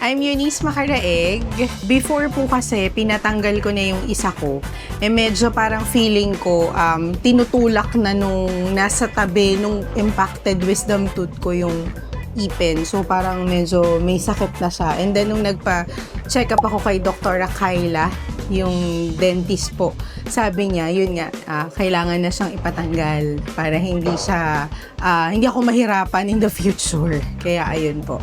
I'm Eunice Macaraeg. Before po kasi, pinatanggal ko na yung isa ko. Medyo parang feeling ko, tinutulak na nung nasa tabi, nung impacted wisdom tooth ko yung ipin. So parang medyo may sakit na siya. And then nung nagpa-check up ako kay Dr. Kayla, yung dentist po, sabi niya, yun nga, kailangan na siyang ipatanggal para hindi ako mahirapan in the future. Kaya ayun po.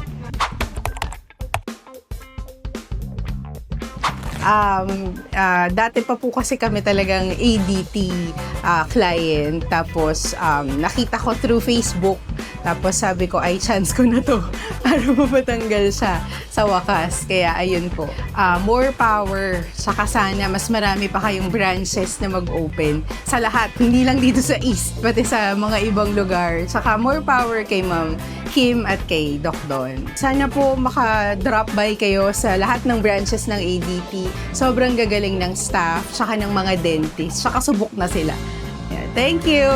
Dati pa po kasi kami talagang ADT client. Tapos, nakita ko through Facebook. Tapos sabi ko, ay, chance ko na to para mapatanggal siya sa wakas. Kaya, ayun po. More power. Saka sana, mas marami pa kayong branches na mag-open sa lahat. Hindi lang dito sa East, pati sa mga ibang lugar. Saka, more power kay Ma'am Kim at kay Doc Don. Sana po maka-drop by kayo sa lahat ng branches ng ADT. Sobrang gagaling ng staff, saka ng mga dentist. Saka subok na sila. Yeah, thank you!